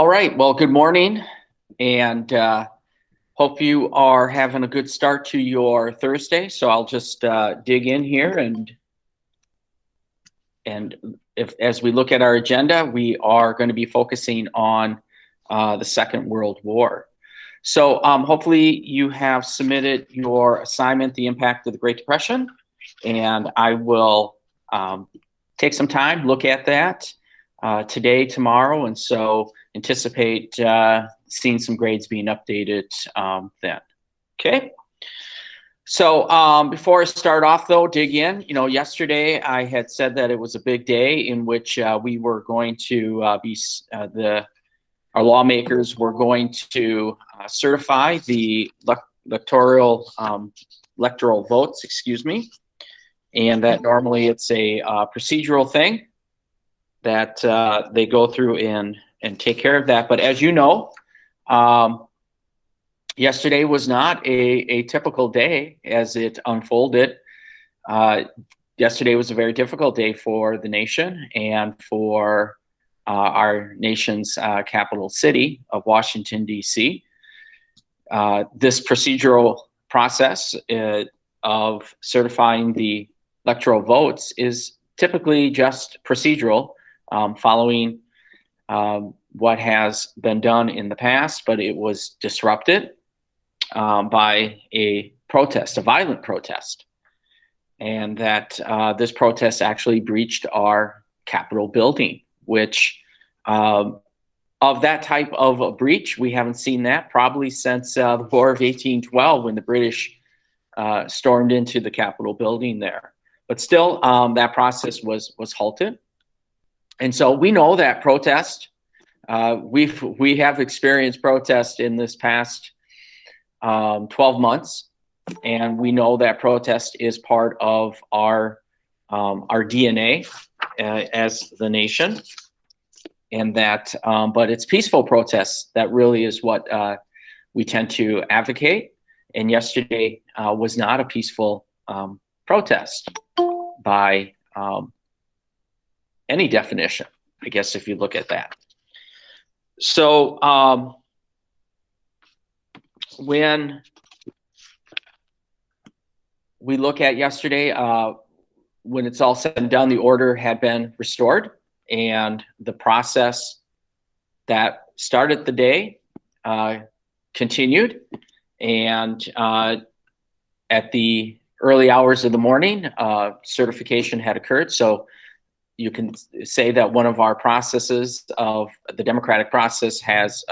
All right. Well, good morning, and hope you are having a good start to your Thursday. So I'll just dig in here, and if as we look at our agenda, we are going to be focusing on the Second World War. So hopefully you have submitted your assignment, The Impact of the Great Depression, and I will take some time, look at that today, tomorrow, and so anticipate seeing some grades being updated then. Okay. So before I start off, though, dig in. Yesterday I had said that it was a big day in which we were going to our lawmakers were going to certify the electoral votes, and that normally it's a procedural thing that they go through and take care of that. But as you know, yesterday was not a typical day as it unfolded. Yesterday was a very difficult day for the nation and for our nation's capital city of Washington, D.C. This procedural process of certifying the electoral votes is typically just procedural, following what has been done in the past, but it was disrupted by a protest, a violent protest, and that this protest actually breached our Capitol building, which of that type of a breach, we haven't seen that probably since the War of 1812 when the British stormed into the Capitol building there. But still, that process was halted. And so we know that protest, we have experienced protest in this past 12 months, and we know that protest is part of our DNA as the nation, and that but it's peaceful protests that really is what we tend to advocate. And yesterday was not a peaceful protest by any definition, I guess, if you look at that. So when we look at yesterday, when it's all said and done, the order had been restored, and the process that started the day continued. And at the early hours of the morning, certification had occurred. So you can say that one of our processes of the democratic process has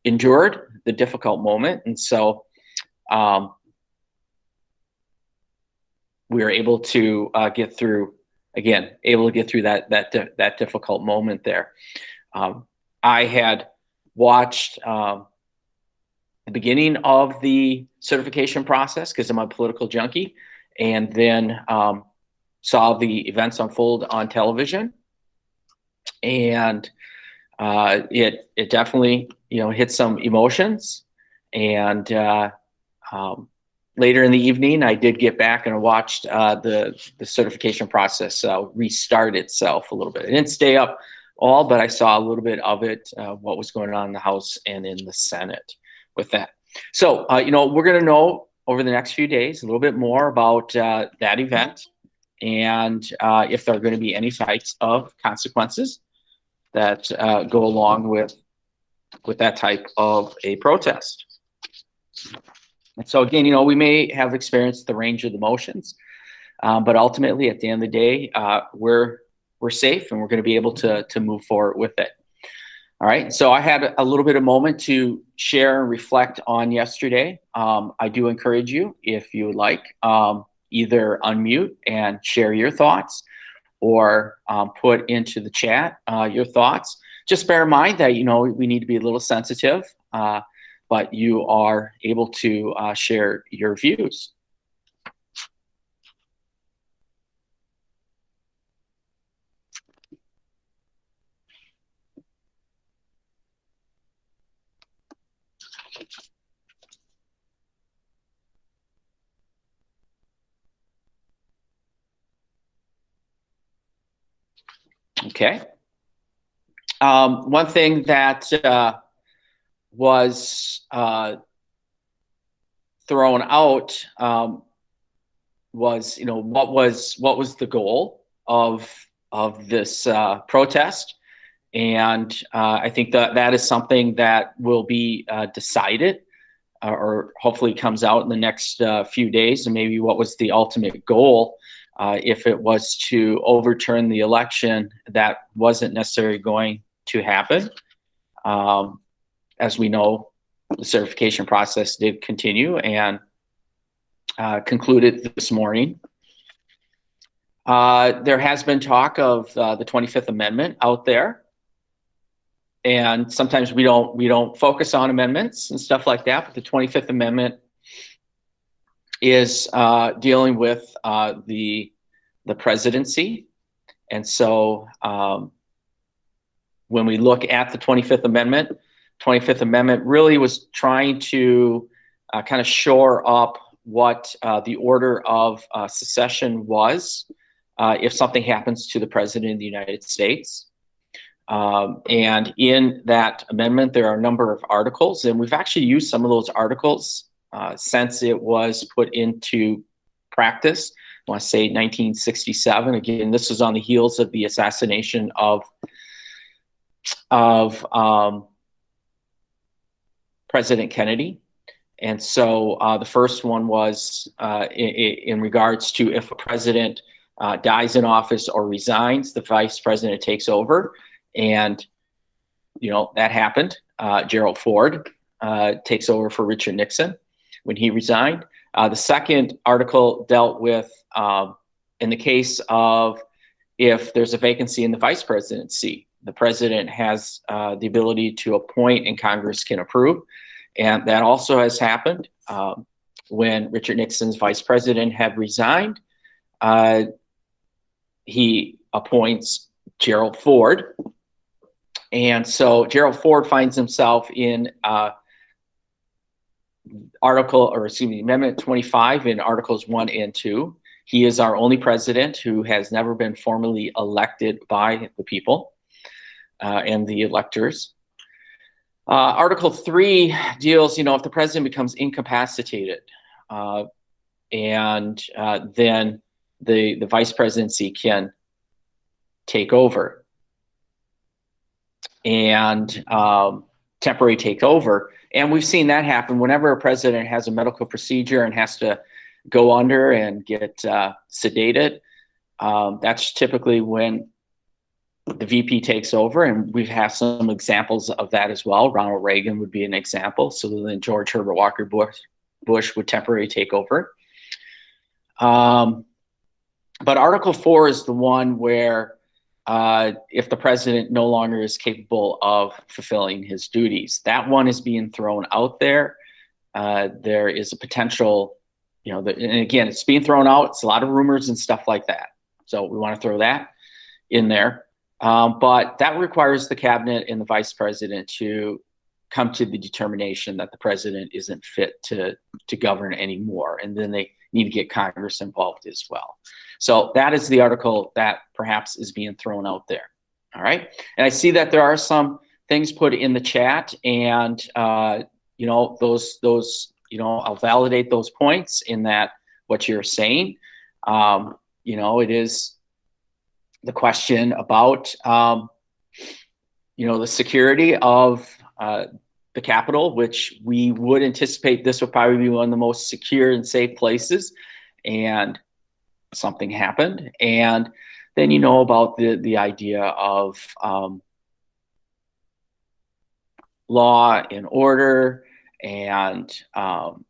endured the difficult moment. And so we were able to get through that difficult moment there. I had watched the beginning of the certification process because I'm a political junkie, and then saw the events unfold on television, and it definitely hit some emotions. And later in the evening, I did get back and watched the certification process restart itself a little bit. I didn't stay up all, but I saw a little bit of it, what was going on in the House and in the Senate with that. So, we're going to know over the next few days a little bit more about that event, and if there are going to be any types of consequences that go along with that type of a protest. And so again, we may have experienced the range of emotions, but ultimately at the end of the day, we're safe, and we're going to be able to move forward with it. All right. So I had a little bit of moment to share and reflect on yesterday. I do encourage you, if you would like, either unmute and share your thoughts, or put into the chat your thoughts. Just bear in mind that, we need to be a little sensitive, but you are able to share your views. Okay. One thing that was thrown out was, what was the goal of this protest? And I think that is something that will be decided, or hopefully comes out in the next few days, and maybe what was the ultimate goal. If it was to overturn the election, that wasn't necessarily going to happen. As we know, the certification process did continue and concluded this morning. There has been talk of the 25th Amendment out there. And sometimes we don't focus on amendments and stuff like that, but the 25th Amendment is dealing with the presidency. And so when we look at the 25th Amendment really was trying to kind of shore up what the order of secession was if something happens to the president of the United States. And in that amendment, there are a number of articles, and we've actually used some of those articles since it was put into practice. I want to say 1967. Again, this was on the heels of the assassination of President Kennedy. And so the first one was in regards to if a president dies in office or resigns, the vice president takes over. And, that happened. Gerald Ford takes over for Richard Nixon when he resigned. The second article dealt with, in the case of if there's a vacancy in the vice presidency, the president has the ability to appoint and Congress can approve. And that also has happened when Richard Nixon's vice president had resigned. He appoints Gerald Ford. And so Gerald Ford finds himself in Amendment 25 in Articles 1 and 2. He is our only president who has never been formally elected by the people and the electors. Article 3 deals, if the president becomes incapacitated and then the vice presidency can take over and temporary takeover. And we've seen that happen whenever a president has a medical procedure and has to go under and get sedated. That's typically when the VP takes over, and we've had some examples of that as well. Ronald Reagan would be an example. So then George Herbert Walker Bush would temporarily take over. But Article 4 is the one where if the president no longer is capable of fulfilling his duties, that one is being thrown out there. There is a potential, and again, it's being thrown out. It's a lot of rumors and stuff like that. So we want to throw that in there. But that requires the cabinet and the vice president to come to the determination that the president isn't fit to govern anymore. And then they need to get Congress involved as well. So that is the article that perhaps is being thrown out there. All right. And I see that there are some things put in the chat, and those I'll validate those points in that what you're saying. It is the question about the security of the Capitol, which we would anticipate this would probably be one of the most secure and safe places, and something happened. And then about the idea of law and order, and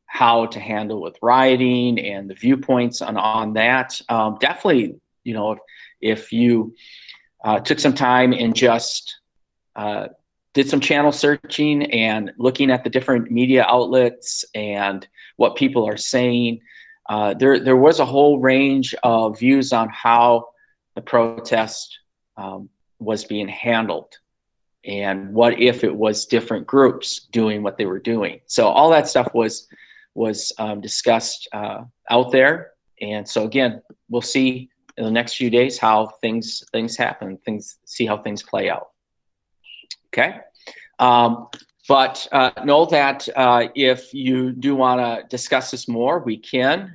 how to handle with rioting and the viewpoints on that. Definitely, if you took some time and just did some channel searching and looking at the different media outlets and what people are saying, there was a whole range of views on how the protest was being handled, and what if it was different groups doing what they were doing. So all that stuff was discussed out there. And so again, we'll see in the next few days how things happen, see how things play out. Okay. But know that if you do want to discuss this more, we can,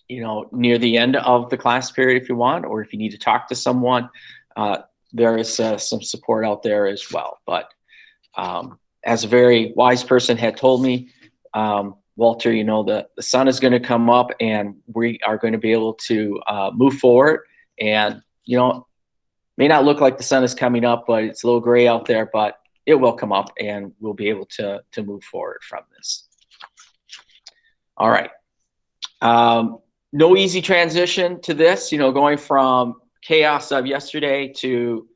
near the end of the class period if you want, or if you need to talk to someone, there is some support out there as well. But as a very wise person had told me, Walter, the sun is going to come up and we are going to be able to move forward. And, may not look like the sun is coming up, but it's a little gray out there, but it will come up and we'll be able to move forward from this. All right. No easy transition to this, going from chaos of yesterday to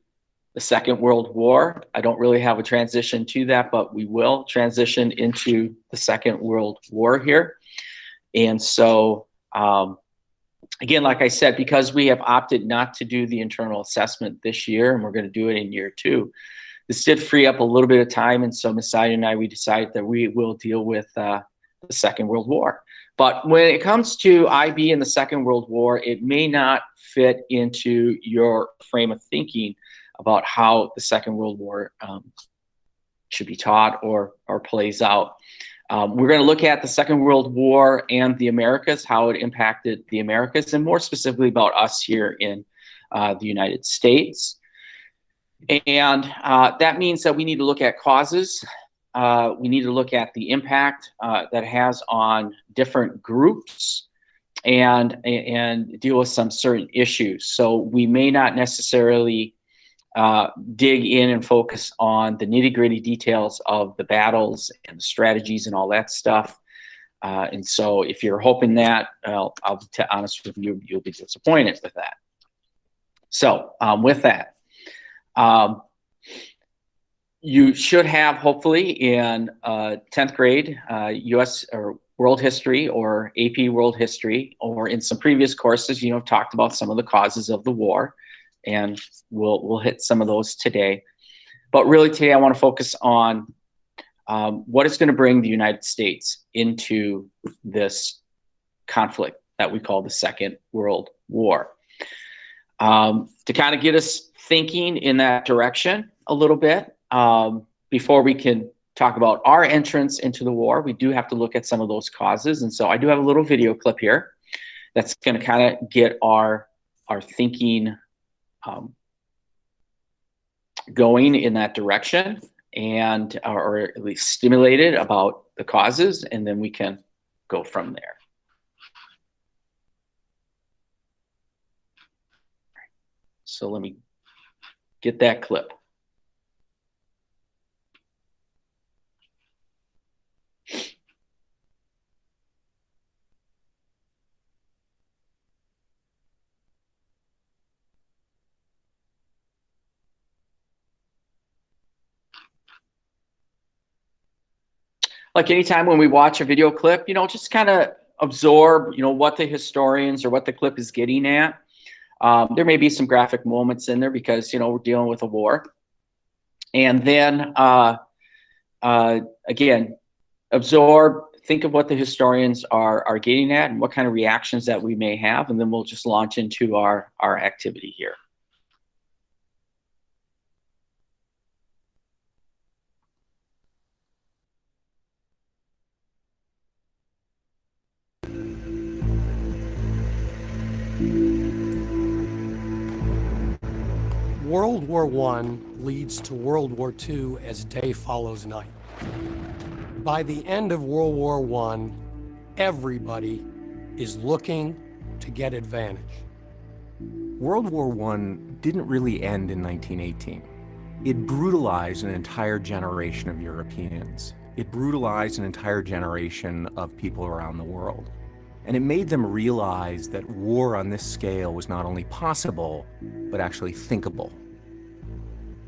the Second World War. I don't really have a transition to that, but we will transition into the Second World War here. And so, again, like I said, because we have opted not to do the internal assessment this year, and we're going to do it in year 2, this did free up a little bit of time. And so Messiah and I, we decided that we will deal with the Second World War. But when it comes to IB and the Second World War, it may not fit into your frame of thinking about how the Second World War should be taught or plays out. We're going to look at the Second World War and the Americas, how it impacted the Americas, and more specifically about us here in the United States. And that means that we need to look at causes. We need to look at the impact that it has on different groups and deal with some certain issues. So we may not necessarily dig in and focus on the nitty-gritty details of the battles and the strategies and all that stuff. And so if you're hoping that, I'll be honest with you, you'll be disappointed with that. So with that, you should have, hopefully, in 10th grade U.S. or World History or AP World History, or in some previous courses, talked about some of the causes of the war. And we'll hit some of those today. But really today I want to focus on what is going to bring the United States into this conflict that we call the Second World War. To kind of get us thinking in that direction a little bit, before we can talk about our entrance into the war, we do have to look at some of those causes. And so I do have a little video clip here that's going to kind of get our thinking going in that direction, and or at least stimulated about the causes, and then we can go from there. So let me get that clip. Like anytime when we watch a video clip, just kind of absorb, what the historians or what the clip is getting at. There may be some graphic moments in there because, we're dealing with a war. And then, again, absorb, think of what the historians are getting at and what kind of reactions that we may have. And then we'll just launch into our activity here. World War I leads to World War II as day follows night. By the end of World War I, everybody is looking to get advantage. World War I didn't really end in 1918. It brutalized an entire generation of Europeans. It brutalized an entire generation of people around the world. And it made them realize that war on this scale was not only possible, but actually thinkable.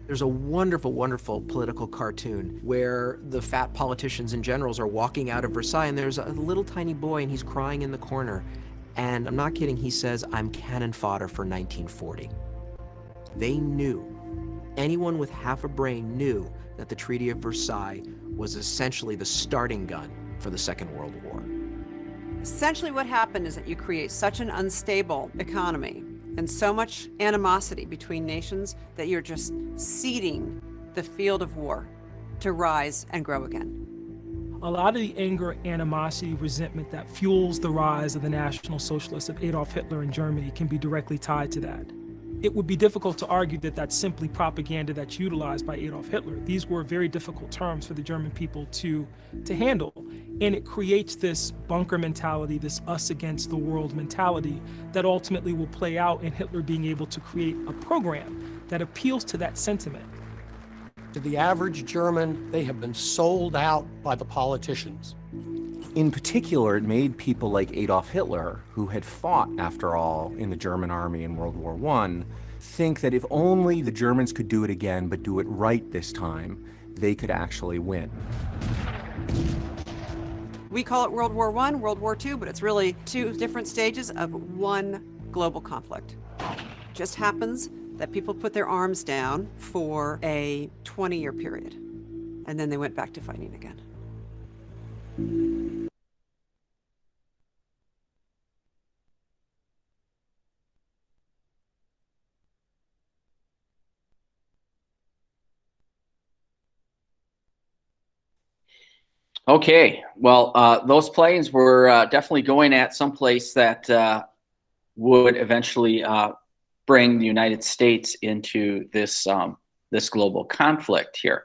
There's a wonderful, wonderful political cartoon where the fat politicians and generals are walking out of Versailles, and there's a little tiny boy and he's crying in the corner. And I'm not kidding, he says, "I'm cannon fodder for 1940. They knew, anyone with half a brain knew that the Treaty of Versailles was essentially the starting gun for the Second World War. Essentially what happened is that you create such an unstable economy and so much animosity between nations that you're just seeding the field of war to rise and grow again. A lot of the anger, animosity, resentment that fuels the rise of the National Socialists of Adolf Hitler in Germany can be directly tied to that. It would be difficult to argue that that's simply propaganda that's utilized by Adolf Hitler. These were very difficult terms for the German people to handle. And it creates this bunker mentality, this us against the world mentality that ultimately will play out in Hitler being able to create a program that appeals to that sentiment. To the average German, they have been sold out by the politicians. In particular, it made people like Adolf Hitler, who had fought, after all, in the German army in World War I, think that if only the Germans could do it again, but do it right this time, they could actually win. We call it World War I, World War II, but it's really two different stages of one global conflict. Just happens that people put their arms down for a 20-year period, and then they went back to fighting again. Okay, well, those planes were definitely going at some place that would eventually bring the United States into this this global conflict here.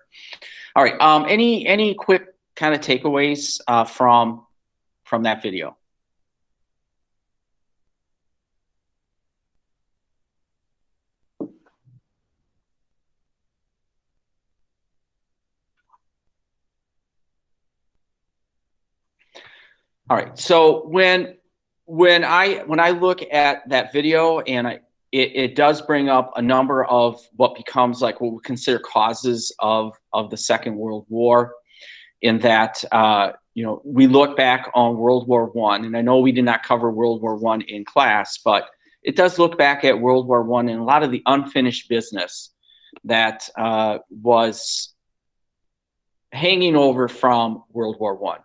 All right, any quick kind of takeaways from that video? All right, so when I look at that video, and it does bring up a number of what becomes like what we consider causes of the Second World War, in that you know, we look back on World War I, and I know we did not cover World War I in class, but it does look back at World War I and a lot of the unfinished business that was hanging over from World War I.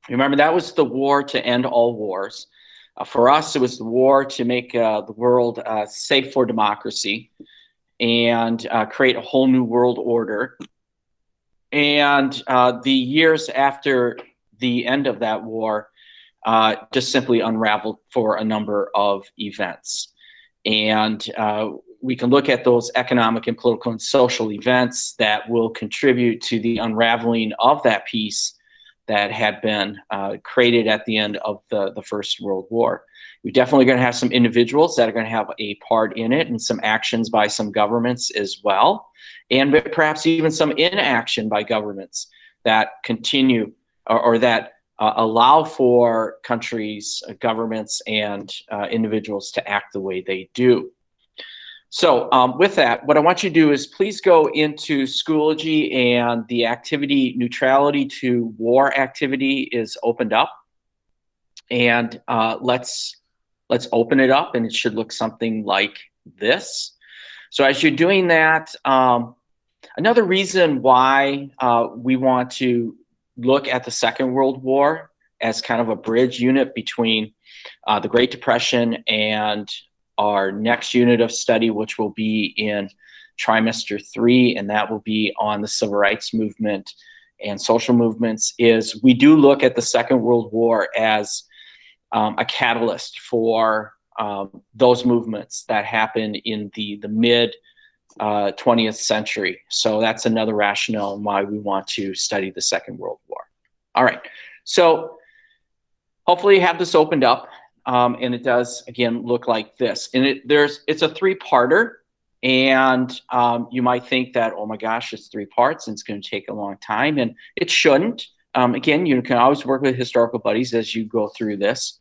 Remember, that was the war to end all wars. For us, it was the war to make the world safe for democracy and create a whole new world order. And the years after the end of that war just simply unraveled for a number of events. And we can look at those economic and political and social events that will contribute to the unraveling of that peace that had been created at the end of the First World War. We're definitely going to have some individuals that are going to have a part in it, and some actions by some governments as well, and perhaps even some inaction by governments that continue or that allow for countries, governments, and individuals to act the way they do. So with that, what I want you to do is please go into Schoology, and the activity Neutrality to War activity is opened up. And let's open it up, and it should look something like this. So as you're doing that, another reason why we want to look at the Second World War as kind of a bridge unit between the Great Depression and our next unit of study, which will be in trimester 3, and that will be on the civil rights movement and social movements, is we do look at the Second World War as a catalyst for those movements that happened in the mid 20th century. So that's another rationale why we want to study the Second World War. All right, so hopefully you have this opened up. And it does, again, look like this. And it's a 3-parter. And you might think that, oh my gosh, it's 3 parts and it's going to take a long time. And it shouldn't. Again, you can always work with historical buddies as you go through this.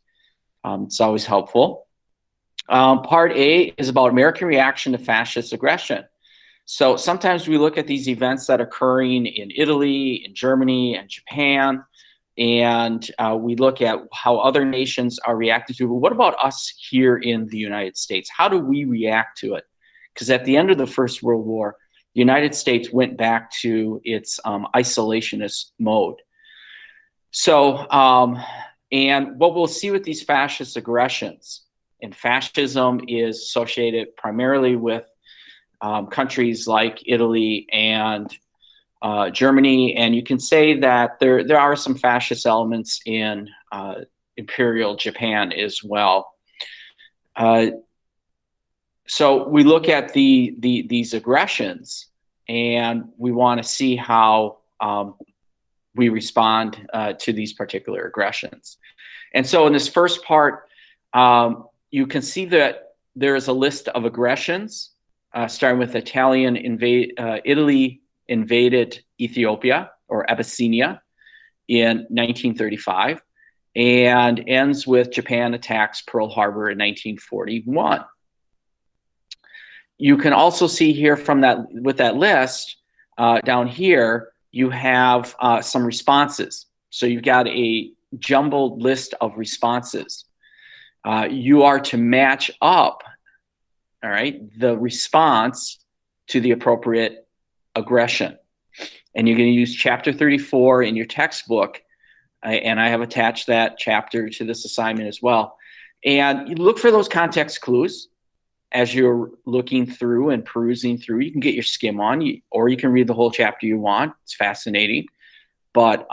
It's always helpful. Part A is about American reaction to fascist aggression. So sometimes we look at these events that are occurring in Italy, in Germany, and Japan, and we look at how other nations are reacting to it. But what about us here in the United States? How do we react to it? Because at the end of the First World War, the United States went back to its isolationist mode. So, and what we'll see with these fascist aggressions, and fascism is associated primarily with countries like Italy and Germany, and you can say that there are some fascist elements in Imperial Japan as well. So we look at these aggressions, and we want to see how we respond to these particular aggressions. And so in this first part, you can see that there is a list of aggressions, starting with Italy invaded Ethiopia or Abyssinia in 1935, and ends with Japan attacks Pearl Harbor in 1941. You can also see here from that, with that list down here, you have some responses. So you've got a jumbled list of responses. You are to match up, all right, the response to the appropriate aggression. And you're going to use chapter 34 in your textbook, and I have attached that chapter to this assignment as well. And you look for those context clues as you're looking through and perusing through. You can get your skim on, or you can read the whole chapter you want. It's fascinating. But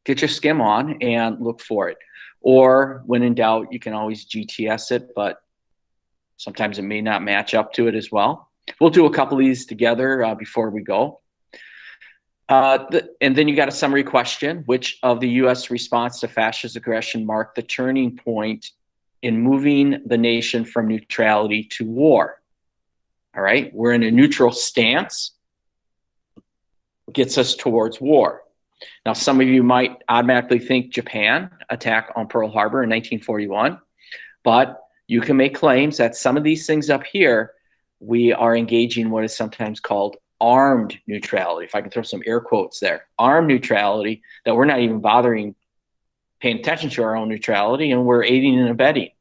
get your skim on and look for it. Or when in doubt, you can always GTS it, but sometimes it may not match up to it as well. We'll do a couple of these together before we go. And then you got a summary question. Which of the U.S. response to fascist aggression marked the turning point in moving the nation from neutrality to war? All right, we're in a neutral stance, gets us towards war. Now, some of you might automatically think Japan attack on Pearl Harbor in 1941, but you can make claims that some of these things up here, we are engaging what is sometimes called armed neutrality, if I can throw some air quotes there, armed neutrality, that we're not even bothering paying attention to our own neutrality, and we're aiding and abetting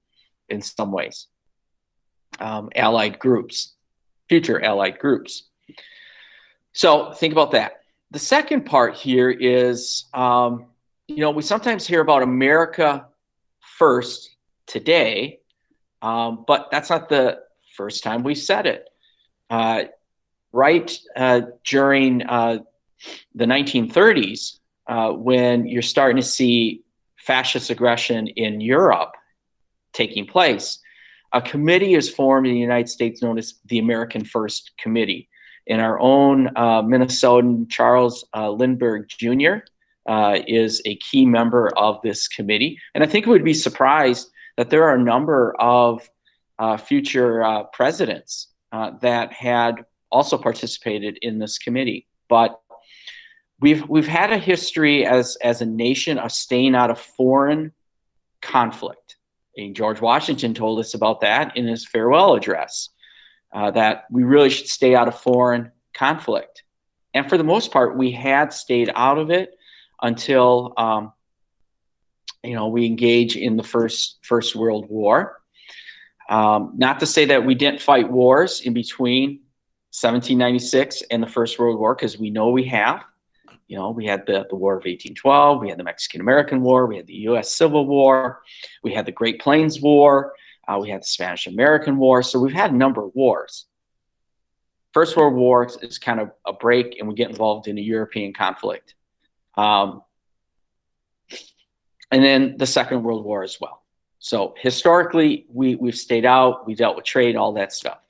in some ways allied groups, future allied groups. So think about that. The second part here is, we sometimes hear about America first today, but that's not the first time we've said it. Right during the 1930s, when you're starting to see fascist aggression in Europe taking place, a committee is formed in the United States known as the American First Committee. And our own Minnesotan Charles Lindbergh Jr. Is a key member of this committee. And I think we would be surprised that there are a number of future presidents that had also participated in this committee. But we've had a history as a nation of staying out of foreign conflict. And George Washington told us about that in his farewell address, that we really should stay out of foreign conflict. And for the most part, we had stayed out of it until we engage in the First World War. Not to say that we didn't fight wars in between 1796 and the First World War, because we know we have. We had the War of 1812, we had the Mexican-American War, we had the U.S. Civil War, we had the Great Plains War, we had the Spanish-American War. So we've had a number of wars. First World War is kind of a break, and we get involved in a European conflict. And then the Second World War as well. So historically, we've stayed out, we dealt with trade, all that stuff.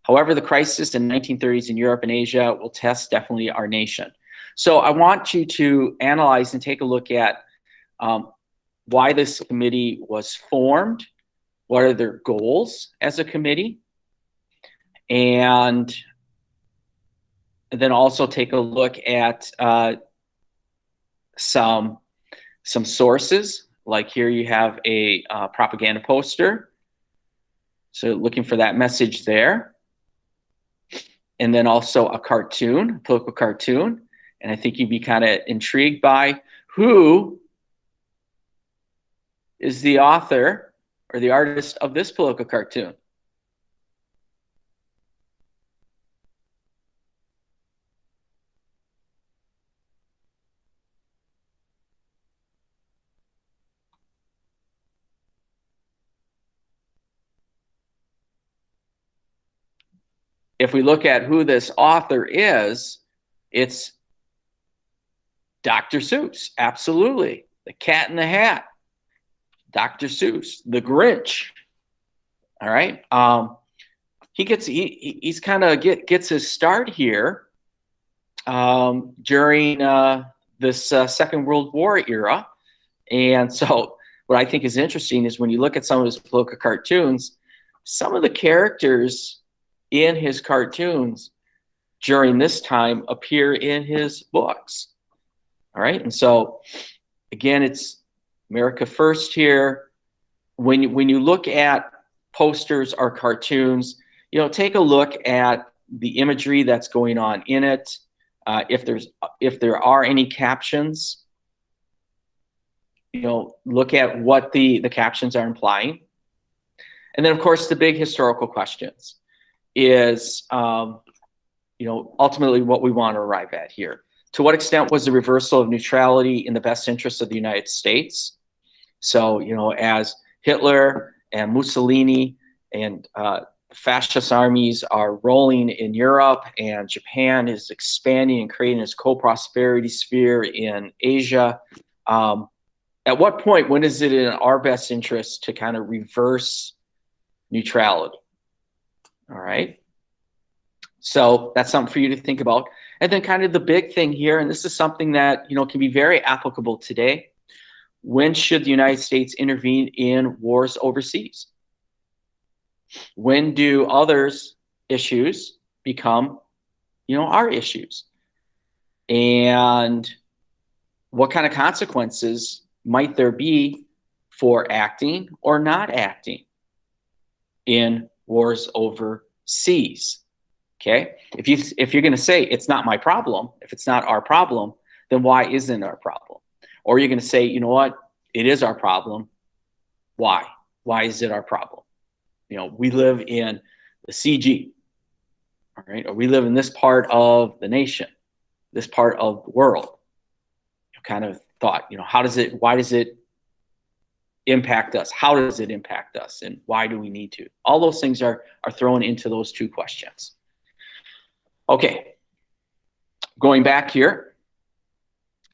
However, the crisis in the 1930s in Europe and Asia will test definitely our nation. So I want you to analyze and take a look at why this committee was formed, what are their goals as a committee, and then also take a look at some sources. Like here you have a propaganda poster. So looking for that message there. And then also a cartoon, a political cartoon. And I think you'd be kind of intrigued by who is the author or the artist of this political cartoon. if we look at who this author is, it's Dr. Seuss. Absolutely. The Cat in the Hat. Dr. Seuss. The Grinch. All right. He's kind of gets his start here during this Second World War era. And so what I think is interesting is when you look at some of his political cartoons, some of the characters in his cartoons during this time appear in his books. All right. And so again, it's America First here. When you look at posters or cartoons, take a look at the imagery that's going on in it. If there are any captions, look at what the captions are implying. And then, of course, the big historical questions is, ultimately what we want to arrive at here. To what extent was the reversal of neutrality in the best interest of the United States? So, as Hitler and Mussolini and fascist armies are rolling in Europe, and Japan is expanding and creating its co-prosperity sphere in Asia, at what point, when is it in our best interest to kind of reverse neutrality? All right. So that's something for you to think about. And then kind of the big thing here, and this is something that, can be very applicable today. When should the United States intervene in wars overseas? When do others' issues become, our issues? And what kind of consequences might there be for acting or not acting in wars overseas? Okay, if you're going to say it's not my problem, if it's not our problem, then why isn't it our problem? Or you're going to say, you know what, it is our problem. Why? Why is it our problem? We live in the CG, all right, or we live in this part of the nation, this part of the world. Kind of thought, why does it impact us? How does it impact us? And why do we need to? All those things are thrown into those two questions. Okay, going back here,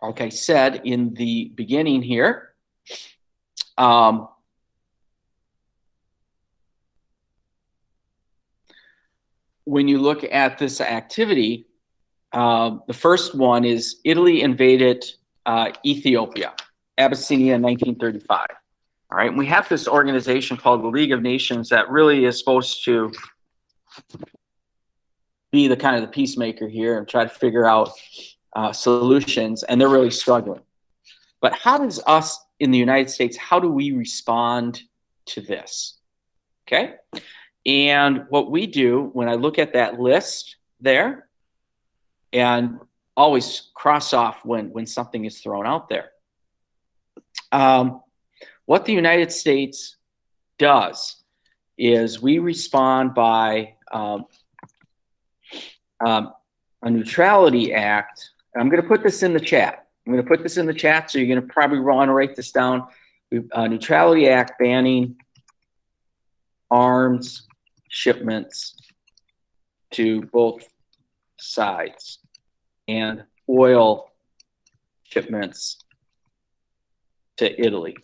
like I said in the beginning here, when you look at this activity, the first one is Italy invaded Ethiopia, Abyssinia in 1935. All right, and we have this organization called the League of Nations that really is supposed to be the kind of the peacemaker here and try to figure out solutions, and they're really struggling. But how does us in the United States, how do we respond to this? Okay, and what we do when I look at that list there, and always cross off when something is thrown out there. What the United States does is we respond by a neutrality act. I'm going to put this in the chat. I'm going to put this in the chat, so you're going to probably want to write this down. Neutrality act banning arms shipments to both sides and oil shipments to Italy.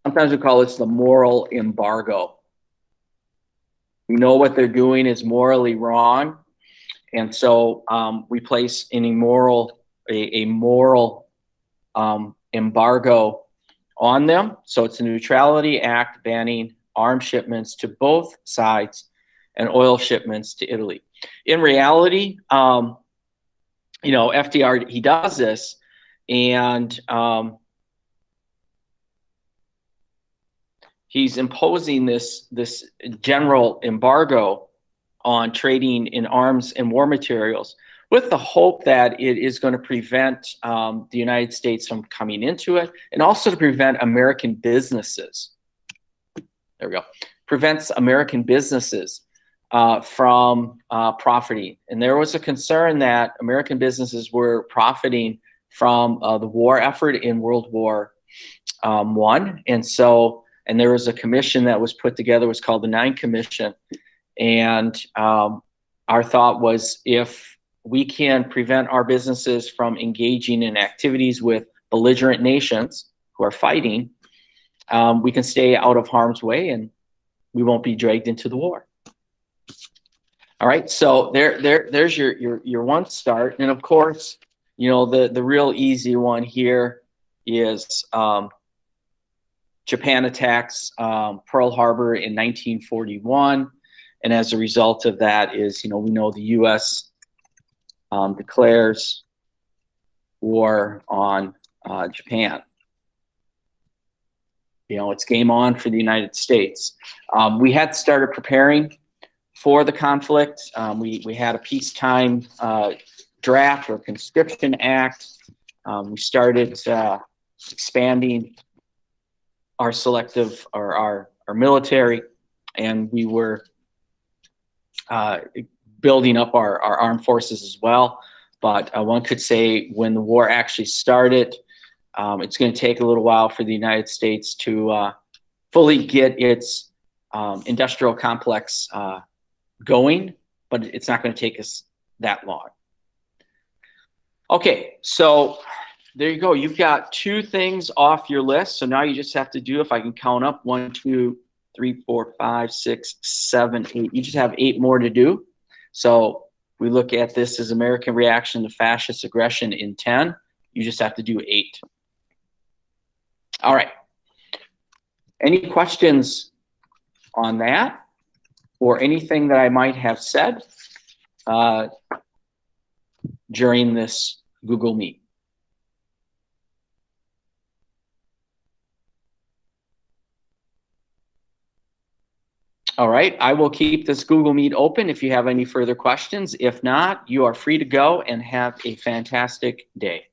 Sometimes we call this the moral embargo. We know what they're doing is morally wrong, and so we place a moral embargo on them. So it's a neutrality act banning arms shipments to both sides and oil shipments to Italy. In reality, FDR, he does this, and he's imposing this general embargo on trading in arms and war materials with the hope that it is going to prevent the United States from coming into it, and also to prevent American businesses. There we go. Prevents American businesses from profiting. And there was a concern that American businesses were profiting from the war effort in World War I. And so and there was a commission that was put together. It was called the Nine Commission. And our thought was, if we can prevent our businesses from engaging in activities with belligerent nations who are fighting, we can stay out of harm's way and we won't be dragged into the war. All right, so there's your one start. And of course, you know, the real easy one here is Japan attacks Pearl Harbor in 1941. And as a result of that is, you know, we know the U.S. Declares war on Japan. You know, it's game on for the United States. We had started preparing for the conflict. We had a peacetime draft or conscription act. We started expanding our selective or our military, and we were building up our armed forces as well. But one could say when the war actually started, it's going to take a little while for the United States to fully get its industrial complex going, but it's not going to take us that long. Okay, so there you go. You've got 2 things off your list. So now you just have to do, if I can count up, 1, 2, 3, 4, 5, 6, 7, 8. You just have 8 more to do. So we look at this as American reaction to fascist aggression in 10. You just have to do 8. All right. Any questions on that or anything that I might have said during this Google Meet? All right, I will keep this Google Meet open if you have any further questions. If not, you are free to go and have a fantastic day.